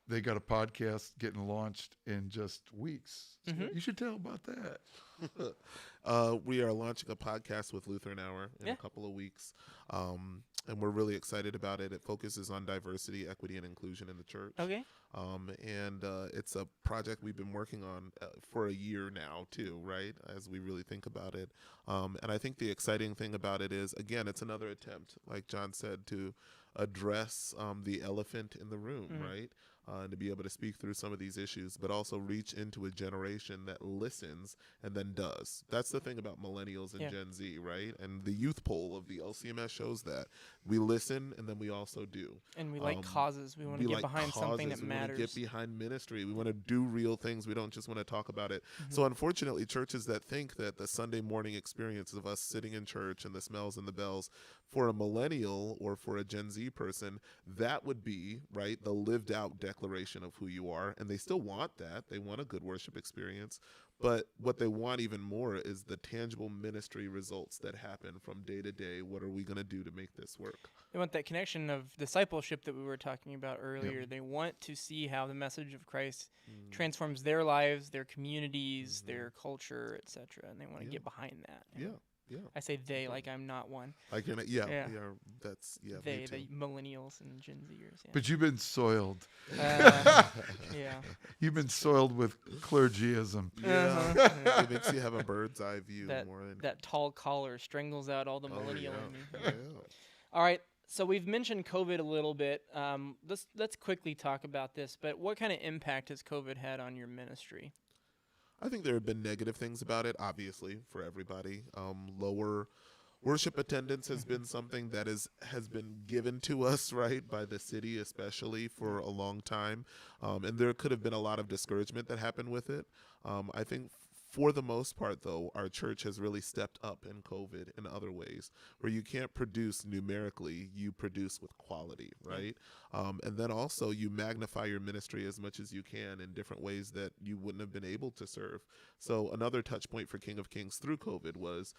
they got a podcast getting launched in just weeks. So you should tell about that. We are launching a podcast with Lutheran Hour in a couple of weeks, and we're really excited about it. It focuses on diversity, equity, and inclusion in the church. Okay. And it's a project we've been working on for a year now, too, right, as we really think about it. And I think the exciting thing about it is, again, it's another attempt, like John said, to address the elephant in the room, right? And to be able to speak through some of these issues, but also reach into a generation that listens and then does. That's the thing about millennials and Gen Z, right? And the youth poll of the LCMS shows that. We listen and then we also do. And we like causes. We want to get behind something that matters. We want to get behind ministry. We want to do real things. We don't just want to talk about it. So unfortunately, churches that think that the Sunday morning experience of us sitting in church and the smells and the bells, for a millennial or for a Gen Z person, that would be, right, the lived out declaration of who you are. And they still want that. They want a good worship experience. But what they want even more is the tangible ministry results that happen from day to day. What are we going to do to make this work? They want that connection of discipleship that we were talking about earlier. They want to see how the message of Christ transforms their lives, their communities, their culture, etc. And they want to get behind that. Yeah. I say they like I'm not one. I can, that's they, the millennials and Gen Zers. Yeah. But you've been soiled. Yeah. You've been soiled with clergyism. It makes you have a bird's eye view more than that tall collar strangles out all the millennial in me. Yeah. All right. So we've mentioned COVID a little bit. Let's quickly talk about this. But what kind of impact has COVID had on your ministry? I think there have been negative things about it, obviously, for everybody. Lower worship attendance has been something that has been given to us, right, by the city especially for a long time. And there could have been a lot of discouragement that happened with it. I think for the most part, though, our church has really stepped up in COVID in other ways, where you can't produce numerically, you produce with quality, right? And then also you magnify your ministry as much as you can in different ways that you wouldn't have been able to serve. So another touch point for King of Kings through COVID was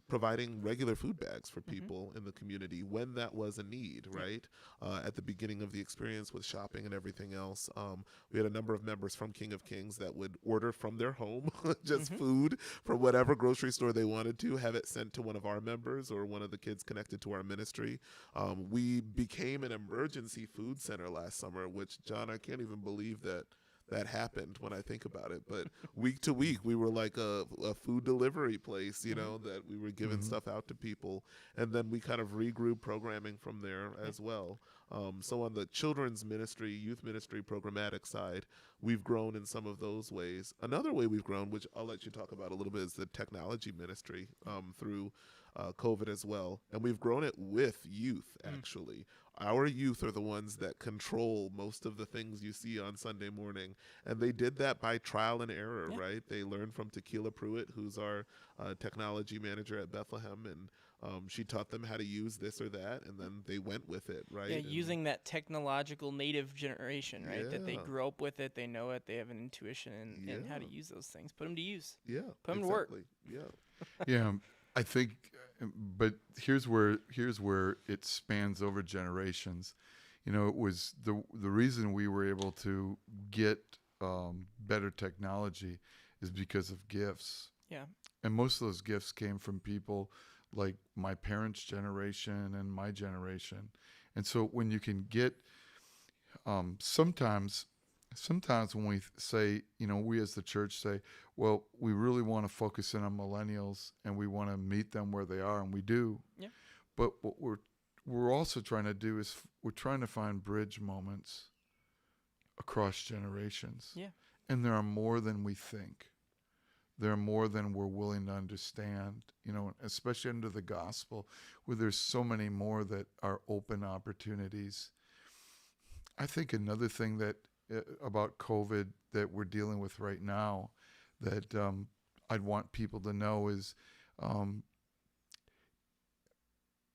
providing regular food bags for people in the community when that was a need, right? At the beginning of the experience with shopping and everything else, we had a number of members from King of Kings that would order from their home just food from whatever grocery store they wanted to, have it sent to one of our members or one of the kids connected to our ministry. We became an emergency food center last summer, which, John, I can't even believe that happened when I think about it. But week to week, we were like a food delivery place, that we were giving stuff out to people. And then we kind of regrew programming from there as well. So on the children's ministry, youth ministry, programmatic side, we've grown in some of those ways. Another way we've grown, which I'll let you talk about a little bit, is the technology ministry through COVID as well. And we've grown it with youth, actually. our youth are the ones that control most of the things you see on Sunday morning. And they did that by trial and error, Yeah. right? They learned from Tequila Pruitt, who's our technology manager at Bethlehem, and she taught them how to use this or that, and then they went with it, right? Yeah, And using that technological native generation, right? That they Yeah. grew up with it, they know it, they have an intuition in how to Yeah. use those things. Put them to use. Yeah, Put 'em to work. exactly. Yeah. Yeah, I think, but here's where it spans over generations. You know, it was the reason we were able to get better technology is because of gifts, Yeah. and most of those gifts came from people like my parents' generation and my generation. And so when you can get sometimes when we say, you know, we as the church say, well, we really want to focus in on millennials and we want to meet them where they are, and we do. Yeah. But what we're also trying to do is we're trying to find bridge moments across generations. Yeah. And there are more than we think. There are more than we're willing to understand, you know, especially under the gospel, where there's so many more that are open opportunities. I think another thing that about COVID that we're dealing with right now that I'd want people to know is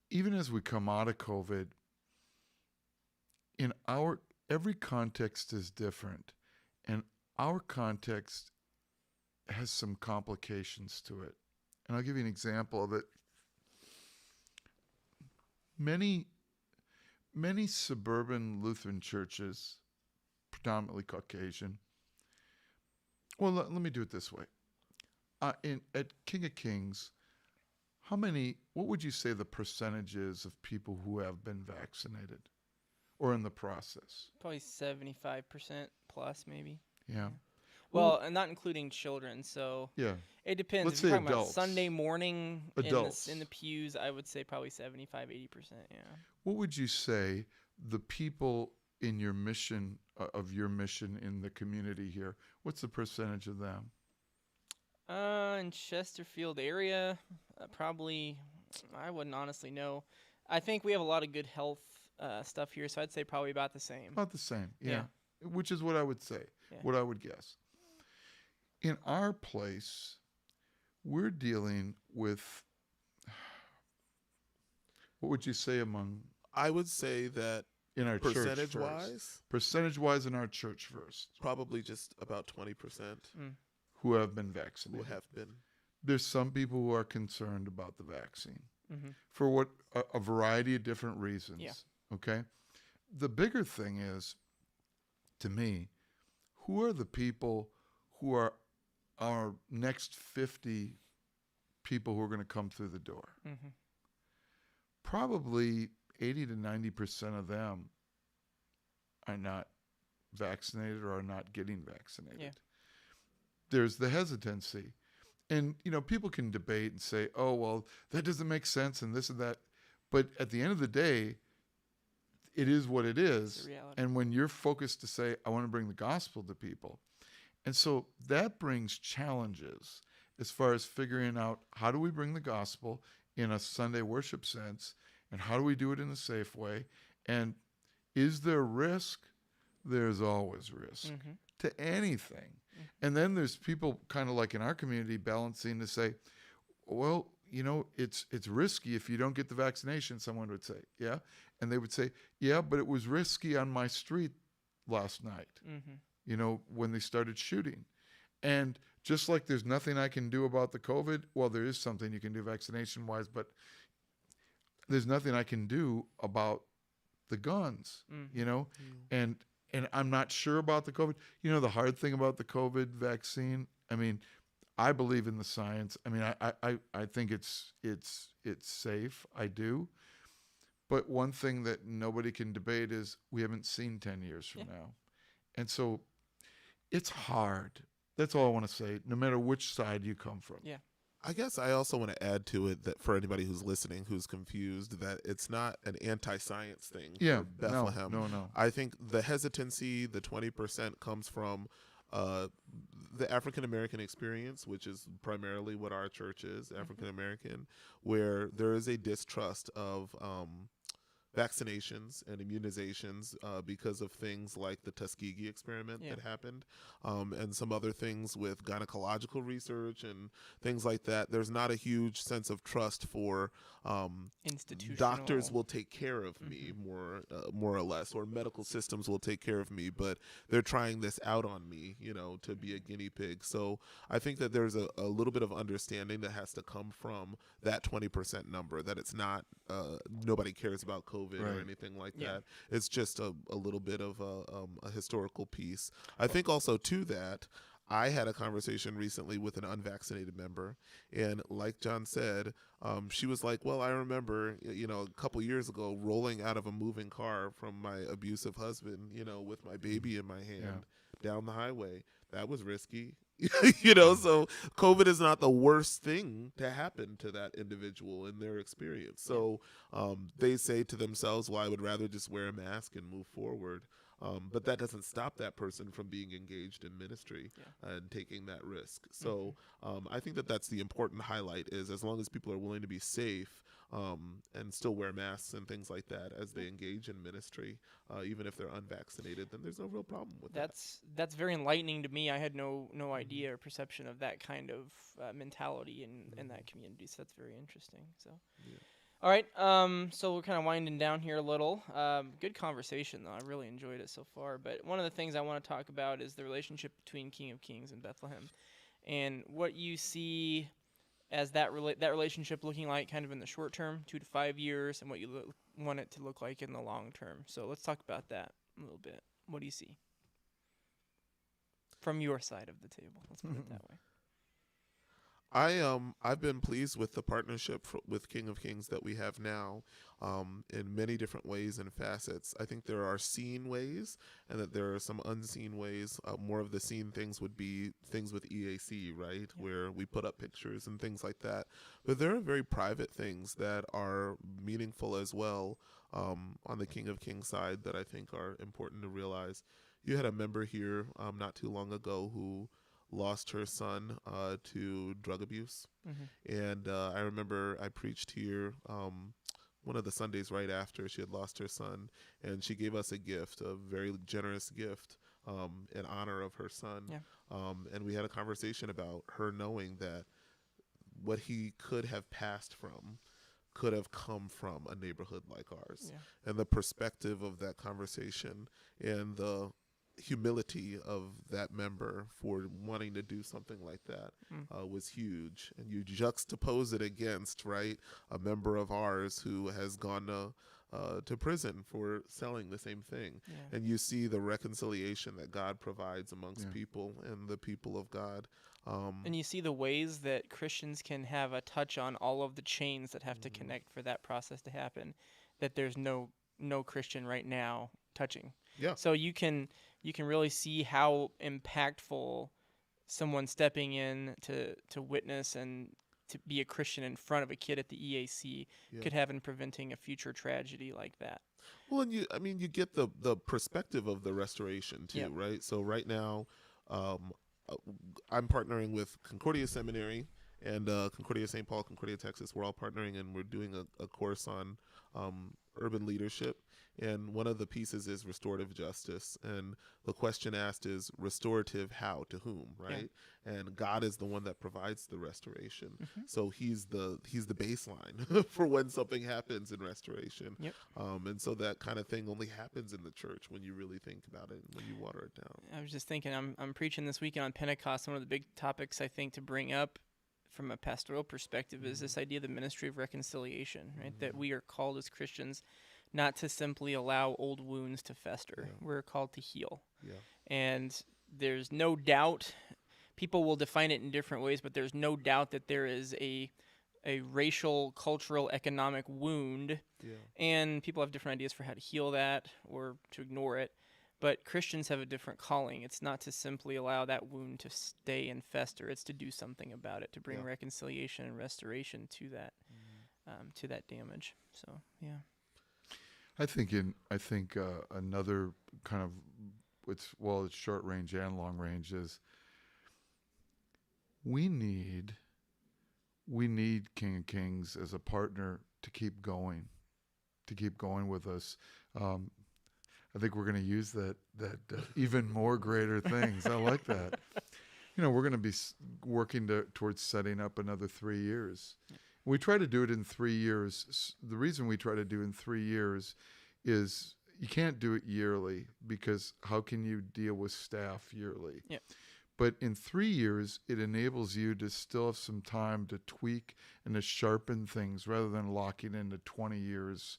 even as we come out of COVID, in every context is different, and our context has some complications to it. And I'll give you an example of it. Many suburban Lutheran churches, predominantly Caucasian. Well, let me do it this way. At King of Kings, what would you say the percentage is of people who have been vaccinated or in the process? Probably 75% plus, maybe. Yeah. Well, and not including children, so Yeah. it depends. Let's If you're say talking about adults. Sunday morning Adults. in the pews, I would say probably 75, 80%, yeah. What would you say the people in your mission, in the community here, what's the percentage of them? In Chesterfield area, probably, I wouldn't honestly know. I think we have a lot of good health stuff here, so I'd say probably about the same. About the same, yeah. Which is what I would say, Yeah. what I would guess. In our place, we're dealing with, what would you say among, I would say that in our church percentage first? wise, Percentage-wise in our church first, probably just about 20% who have been who vaccinated. have been. There's some people who are concerned about the vaccine Mm-hmm. for a variety of different reasons. Yeah. Okay? The bigger thing is, to me, who are the people who are our next 50 people who are going to come through the door? Mm-hmm. Probably 80 to 90% of them are not vaccinated or are not getting vaccinated. Yeah. There's the hesitancy. And, you know, people can debate and say, oh, well, that doesn't make sense and this and that. But at the end of the day, it is what it is. It's a reality. And when you're focused to say, I want to bring the gospel to people. And so that brings challenges as far as figuring out how do we bring the gospel in a Sunday worship sense, and how do we do it in a safe way? And is there risk? There's always risk Mm-hmm. to anything. And then there's people kind of like in our community balancing to say, well, you know, it's risky if you don't get the vaccination, someone would say, yeah. And they would say, yeah, but it was risky on my street last night, Mm-hmm. you know, when they started shooting. And just like there's nothing I can do about the COVID, well, there is something you can do vaccination-wise, but there's nothing I can do about the guns, you know? And I'm not sure about the COVID. You know, the hard thing about the COVID vaccine, I mean, I believe in the science. I mean, I think it's safe. I do. But one thing that nobody can debate is we haven't seen 10 years from now. And so it's hard. That's all I want to say, no matter which side you come from. Yeah. I guess I also want to add to it that for anybody who's listening who's confused, that it's not an anti-science thing Yeah, for Bethlehem. no. I think the hesitancy, the 20%, comes from the African American experience, which is primarily what our church is, African American, where there is a distrust of vaccinations and immunizations because of things like the Tuskegee experiment that happened, and some other things with gynecological research and things like that. There's not a huge sense of trust for Institutional. doctors will take care of me more or less, or medical systems will take care of me, but they're trying this out on me, to be a guinea pig. So I think that there's a little bit of understanding that has to come from that 20% number, that it's not nobody cares about COVID or anything like that. It's just a little bit of a historical piece. I think also to that, I had a conversation recently with an unvaccinated member, and like John said, she was like, well, I remember, a couple years ago rolling out of a moving car from my abusive husband, with my baby in my hand down the highway. That was risky. So COVID is not the worst thing to happen to that individual in their experience. So they say to themselves, well, I would rather just wear a mask and move forward. But that doesn't stop that person from being engaged in ministry and taking that risk. So I think that that's the important highlight, is as long as people are willing to be safe and still wear masks and things like that as they engage in ministry, even if they're unvaccinated, then there's no real problem with that. That's very enlightening to me. I had no idea or perception of that kind of mentality in that community. So that's very interesting. So. Yeah. All right, so we're kind of winding down here a little. Good conversation, though. I really enjoyed it so far. But one of the things I want to talk about is the relationship between King of Kings and Bethlehem, and what you see as that relationship looking like kind of in the short term, 2 to 5 years, and what you want it to look like in the long term. So let's talk about that a little bit. What do you see from your side of the table? Let's put it that way. I've been pleased with the partnership with King of Kings that we have now, in many different ways and facets. I think there are seen ways, and that there are some unseen ways. More of the seen things would be things with EAC, right, where we put up pictures and things like that. But there are very private things that are meaningful as well, on the King of Kings side, that I think are important to realize. You had a member here not too long ago who lost her son to drug abuse. And I remember I preached here one of the Sundays right after she had lost her son, and she gave us a gift, a very generous gift, in honor of her son. And we had a conversation about her knowing that what he could have passed from could have come from a neighborhood like ours. And the perspective of that conversation and the humility of that member for wanting to do something like that was huge. And you juxtapose it against, right, a member of ours who has gone to prison for selling the same thing, and you see the reconciliation that God provides amongst people and the people of God. And you see the ways that Christians can have a touch on all of the chains that have to connect for that process to happen, that there's no Christian right now touching. So you can really see how impactful someone stepping in to witness and to be a Christian in front of a kid at the EAC could have in preventing a future tragedy like that. Well, and you get the perspective of the restoration too, right? So right now, I'm partnering with Concordia Seminary and Concordia St. Paul, Concordia, Texas. We're all partnering, and we're doing a course on urban leadership. And one of the pieces is restorative justice. And the question asked is restorative how, to whom, right? And God is the one that provides the restoration. So he's the baseline for when something happens in restoration. And so that kind of thing only happens in the church when you really think about it and when you water it down. I was just thinking, I'm preaching this weekend on Pentecost. One of the big topics I think to bring up from a pastoral perspective is this idea of the ministry of reconciliation, right? That we are called as Christians not to simply allow old wounds to fester. We're called to heal. And there's no doubt, people will define it in different ways, but there's no doubt that there is a racial, cultural, economic wound, and people have different ideas for how to heal that or to ignore it. But Christians have a different calling. It's not to simply allow that wound to stay and fester. It's to do something about it, to bring reconciliation and restoration to that damage. So, I think another kind of it's short range and long range is we need King of Kings as a partner to keep going to keep going with us. I think we're going to use that even more greater things. I like that. We're going to be working towards setting up another 3 years. We try to do it in 3 years. The reason we try to do it in 3 years is you can't do it yearly, because how can you deal with staff yearly? Yeah. But in 3 years, it enables you to still have some time to tweak and to sharpen things rather than locking into 20 years,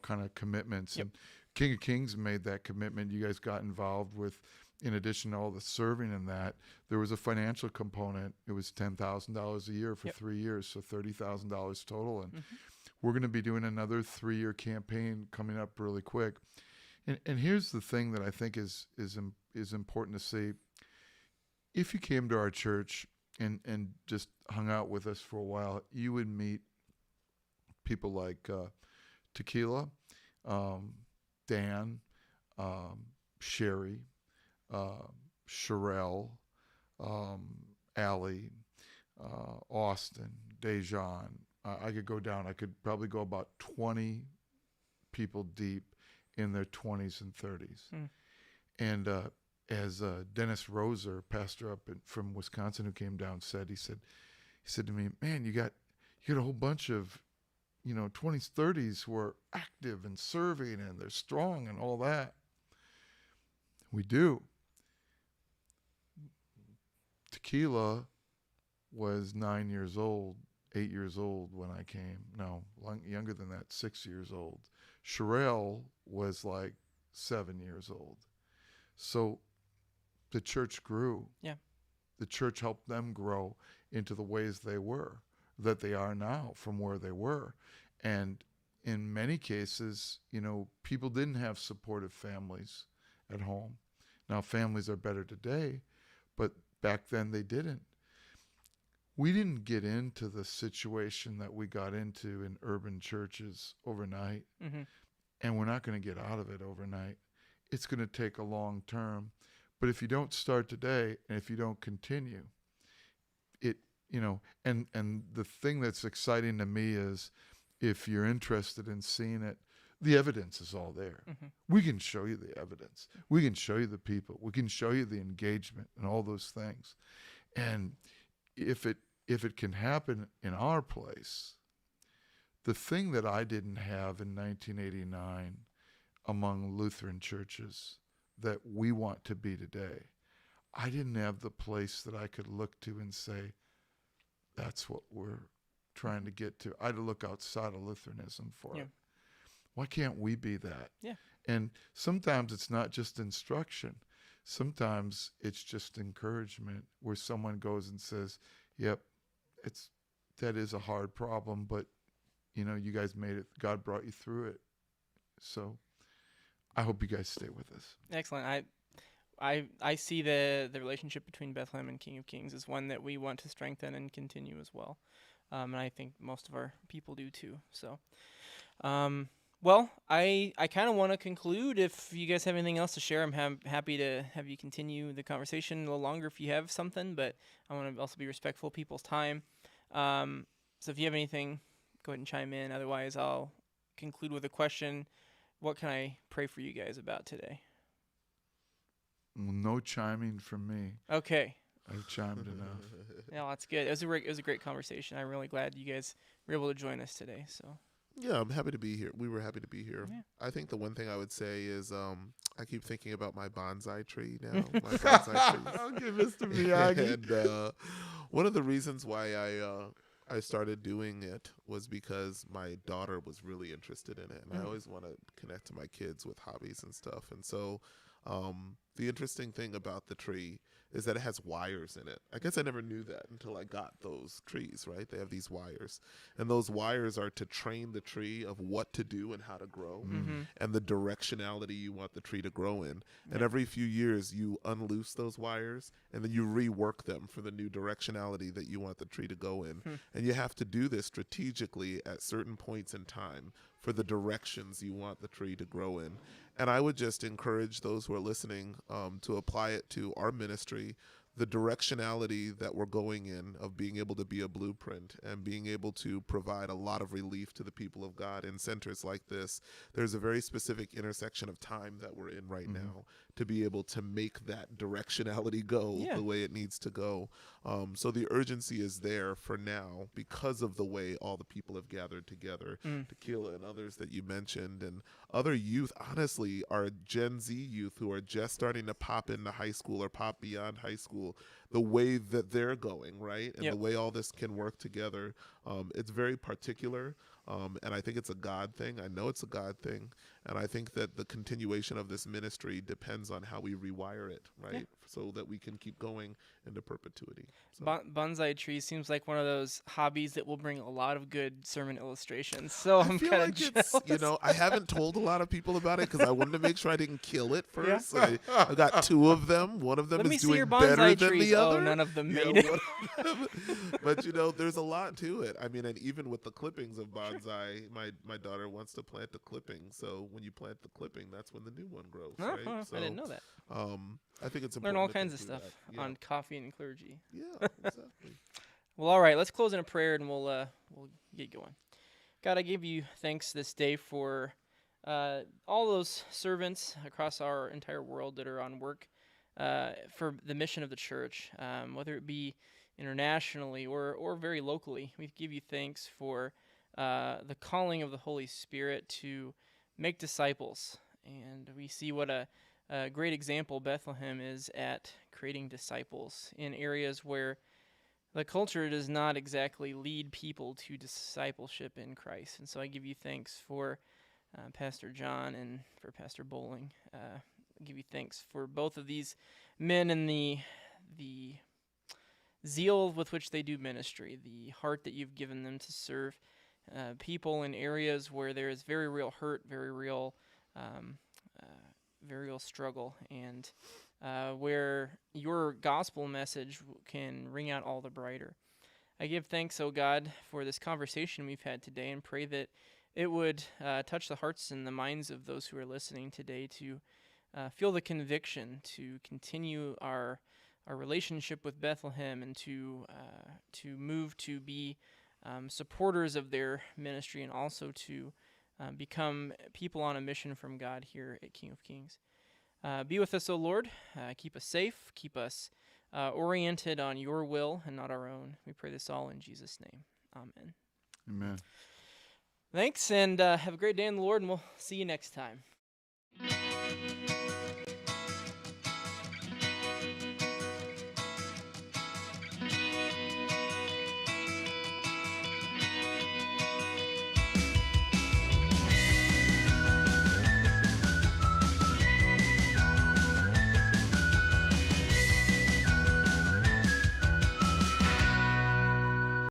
kind of commitments. Yep. And King of Kings made that commitment. You guys got involved with, in addition to all the serving in that, there was a financial component. It was $10,000 a year for Yep. 3 years, so $30,000 total. And we're going to be doing another 3-year campaign coming up really quick. And here's the thing that I think is important to see. If you came to our church and just hung out with us for a while, you would meet people like Tequila, Dan, Sherry, Sherelle, Allie, Austin, Dejan. I could go down. I could probably go about 20 people deep in their 20s and 30s. And as Dennis Roser, pastor up from Wisconsin who came down, said, he said to me, man, you got a whole bunch of 20s, 30s who are active and serving and they're strong and all that. We do. Tequila was 9 years old, 8 years old when I came. No, younger than that, 6 years old. Sherelle was like 7 years old. So the church grew. Yeah. The church helped them grow into the ways that they are now from where they were. And in many cases, people didn't have supportive families at home. Now families are better today, but back then they didn't. We didn't get into the situation that we got into in urban churches overnight, and we're not going to get out of it overnight. It's going to take a long term. But if you don't start today and if you don't continue, and the thing that's exciting to me is if you're interested in seeing it, the evidence is all there. We can show you the evidence. We can show you the people. We can show you the engagement and all those things. And if it can happen in our place, the thing that I didn't have in 1989 among Lutheran churches that we want to be today, I didn't have the place that I could look to and say, that's what we're trying to get to. I had to look outside of Lutheranism for it. Why can't we be that? Yeah. And sometimes it's not just instruction. Sometimes it's just encouragement where someone goes and says, yep, that is a hard problem, but you guys made it. God brought you through it. So I hope you guys stay with us. Excellent. I see the relationship between Bethlehem and King of Kings as one that we want to strengthen and continue as well. And I think most of our people do too. So, well, I kind of want to conclude. If you guys have anything else to share, I'm happy to have you continue the conversation a little longer if you have something, but I want to also be respectful of people's time. So if you have anything, go ahead and chime in. Otherwise, I'll conclude with a question. What can I pray for you guys about today? No chiming from me. Okay. I've chimed enough. Yeah, that's good. It was a great conversation. I'm really glad you guys were able to join us today. So. Yeah, I'm happy to be here. We were happy to be here. Yeah. I think the one thing I would say is I keep thinking about my bonsai tree now. My bonsai trees. Okay, Mr. Miyagi. And one of the reasons why I started doing it was because my daughter was really interested in it. And I always want to connect to my kids with hobbies and stuff. And so the interesting thing about the tree is that it has wires in it. I guess I never knew that until I got those trees, right? They have these wires. And those wires are to train the tree of what to do and how to grow and the directionality you want the tree to grow in. And every few years you unloose those wires and then you rework them for the new directionality that you want the tree to go in. And you have to do this strategically at certain points in time for the directions you want the tree to grow in. And I would just encourage those who are listening to apply it to our ministry, the directionality that we're going in of being able to be a blueprint and being able to provide a lot of relief to the people of God in centers like this, there's a very specific intersection of time that we're in right now to be able to make that directionality go the way it needs to go. So the urgency is there for now because of the way all the people have gathered together. Tequila and others that you mentioned, and other youth, honestly, are Gen Z youth who are just starting to pop into high school or pop beyond high school, the way that they're going, right? And the way all this can work together. It's very particular, and I think it's a God thing. I know it's a God thing, and I think that the continuation of this ministry depends on how we rewire it, right? So that we can keep going into perpetuity. So. Bonsai tree seems like one of those hobbies that will bring a lot of good sermon illustrations. So I'm feel kind like of it's, you know, I haven't told a lot of people about it because I wanted to make sure I didn't kill it first. So I got 2 of them. One of them is doing better than the other. Oh, none of them made it. But, you know, there's a lot to it. I mean, and even with the clippings of bonsai, my daughter wants to plant the clipping. So when you plant the clipping, that's when the new one grows, right? So, I didn't know that. I think it's important. Learn all to kinds of think stuff through that. on coffee and clergy. Yeah, exactly. Well, all right, let's close in a prayer and we'll get going. God, I give you thanks this day for all those servants across our entire world that are on work for the mission of the church, whether it be internationally or very locally. We give you thanks for the calling of the Holy Spirit to make disciples. And we see what a great example Bethlehem is at creating disciples in areas where the culture does not exactly lead people to discipleship in Christ. And so I give you thanks for Pastor John and for Pastor Bolling. I give you thanks for both of these men and the zeal with which they do ministry, the heart that you've given them to serve people in areas where there is very real hurt, very real struggle, and where your gospel message can ring out all the brighter. I give thanks, O God, for this conversation we've had today, and pray that it would touch the hearts and the minds of those who are listening today to feel the conviction to continue our relationship with Bethlehem and to move to be supporters of their ministry, and also to become people on a mission from God here at King of Kings. Be with us, O Lord. Keep us safe. Keep us oriented on your will and not our own. We pray this all in Jesus' name. Amen. Amen. Thanks, and have a great day in the Lord, and we'll see you next time.